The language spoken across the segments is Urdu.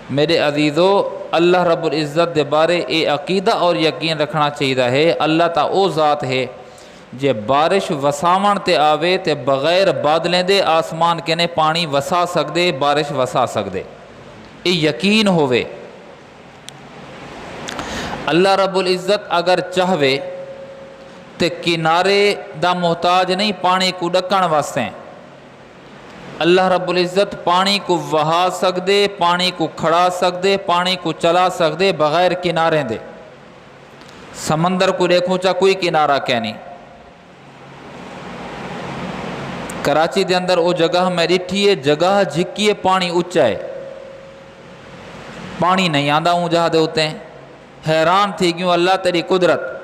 میرے عزیزو اللہ رب العزت دے بارے اے عقیدہ اور یقین رکھنا چاہیے ہے اللہ تا او ذات ہے جے بارش وساون تے آوے تے بغیر بادلیں دے آسمان کنے پانی وسا سکدے بارش وسا سکدے اے یقین ہوئے اللہ رب العزت اگر چاہوے تے کنارے دا محتاج نہیں پانی کو ڈکن واسطے اللہ رب العزت پانی کو وہا سکدے پانی کو کھڑا سکدے پانی کو چلا سکدے بغیر کنارے دے سمندر کو دیکھو چا کوئی کنارہ کہ نہیں کراچی دے اندر وہ جگہ میں ڈٹھی ہے جگہ جھکی ہے پانی اچا ہے پانی نہیں آندا ہوں جہاں دے ہوتے ہیں حیران تھی کیوں اللہ تیری قدرت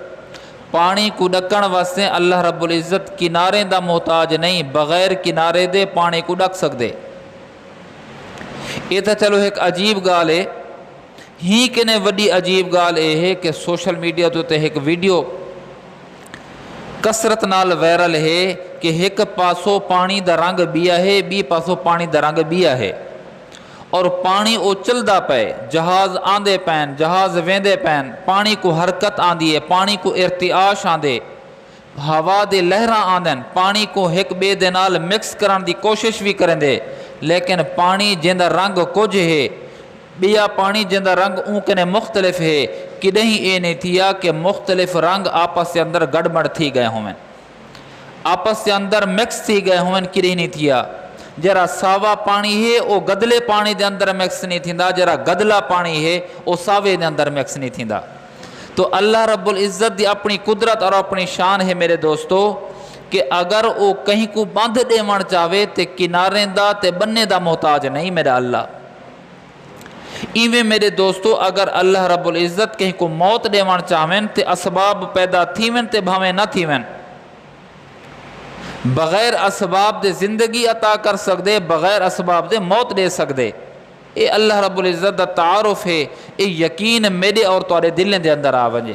پانی کو ڈکن واسطے اللہ رب العزت کنارے دا محتاج نہیں بغیر کنارے دے پانی کو ڈک سکدے یہ تو چلو ایک عجیب گال ہے ہی کنے وڈی عجیب گال یہ ہے کہ سوشل میڈیا تو تے ایک ویڈیو کثرت نال وائرل ہے کہ ایک پاسو پانی دا رنگ بیا ہے بی پاسو پانی دا رنگ بیا ہے اور پانی او چلدا پے جہاز آندے پین جہاز ویندے پین پانی کو حرکت آندی ہے پانی کو ارتعاش آندے ہوا دے لہراں آندن پانی کو ایک بے دے نال مکس کرن دی کوشش بھی کرن دے لیکن پانی جندا رنگ کچھ ہے بیا پانی جندا رنگ اون کنے مختلف ہے کدہیں اے نہیں تھیا کہ مختلف رنگ آپس سے اندر گڑبڑ تھی گئے ہوئیں آپس سے اندر مکس تھی گئے ہوئیں کدہیں نہیں تھیا جرا ساوا پانی ہے وہ گدلے پانی دے اندر مکس نہیں تھیندا جرا گدلا پانی ہے وہ ساوے دے اندر مکس نہیں تھیندا تو اللہ رب العزت دی اپنی قدرت اور اپنی شان ہے میرے دوستو کہ اگر وہ کہیں کو بندھ دیوان چاہے تے کنارے دا تے بننے دا محتاج نہیں میرا اللہ ایویں میرے دوستو اگر اللہ رب العزت کہیں کو موت دیوان چاہویں تے اسباب پیدا تھیویں تے بھاویں نہ تھیویں بغیر اسباب دے زندگی عطا کر سکدے بغیر اسباب دے موت دے سکدے اے اللہ رب العزت دا تعارف ہے اے یقین میرے اور تورے دلیں دے اندر آ ونجے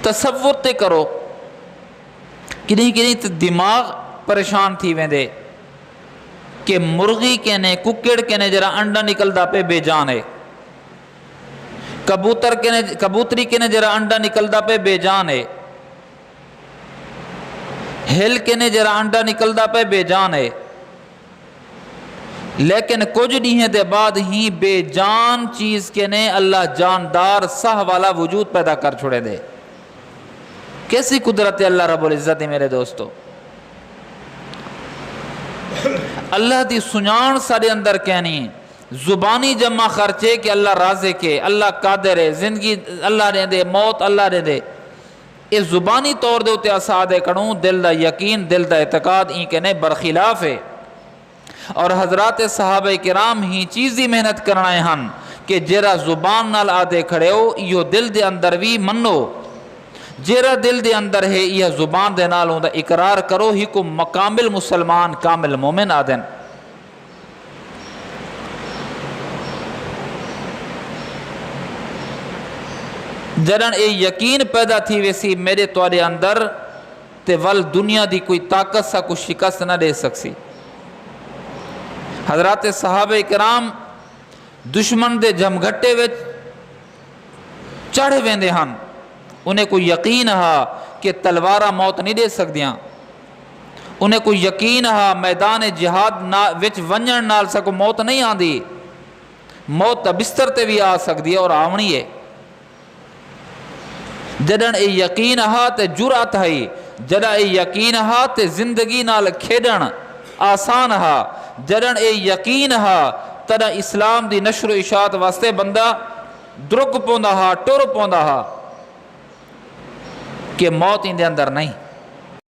تصور تے کرو کنہیں تے دماغ پریشان تھی ویندے کہ مرغی کہنے ککڑ کہنے جرا انڈا نکلدا پہ بے جان ہے کبوتری کہنے جرا انڈا نکلدا پہ بے جان ہے ہل کہنے جرا انڈا نکلدا پہ بے جان ہے لیکن کچھ ڈیہیں دے بعد ہی بے جان چیز کہنے اللہ جاندار سہ والا وجود پیدا کر چھوڑے دے کیسی قدرت ہے اللہ رب العزت ہے میرے دوستو اللہ دی سنان سارے اندر کہنی زبانی جمع خرچے کہ اللہ رازق ہے اللہ قادر ہے زندگی اللہ نے دے موت اللہ نے دے اس زبانی طور دے ہوتے اسادے کڑوں دل دا یقین دل دا اعتقاد این کہنے برخلاف ہے اور حضرات صحابہ کرام ہی چیزی محنت کرنا ہے ہن کہ جیرا زبان نال آدھے کھڑے ہو یہ دل دے اندر بھی منو جیرا دل دے اندر ہے یہ زبان دے نال ہوں دا اقرار کرو ہی کو مکامل مسلمان کامل مومن آدن جرن اے یقین پیدا تھی ویسی میرے توارے اندر تے ول دنیا دی کوئی طاقت سا کوئی شکست نہ دے سکسی حضرات صحابہ کرام دشمن دے جمگھٹے وچ چڑھ ویندے ہن انہیں کوئی یقین ہا کہ تلوارہ موت نہیں دے سکدیاں انہیں کوئی یقین ہا میدان جہاد وچ ونجن نال سکو موت نہیں آندی موت بستر تے بھی آ سکدی ہے اور آونی ہے جدن اے یقین ہا تے جرات ہے جدن اے یقین ہا تے زندگی نال کھیڈن آسان ہا جدن اے یقین ہا تدہ اسلام دی نشر و اشاعت واسطے بندہ درک پوندا ہا ٹر پوندا ہا کہ موت ان دے اندر نہیں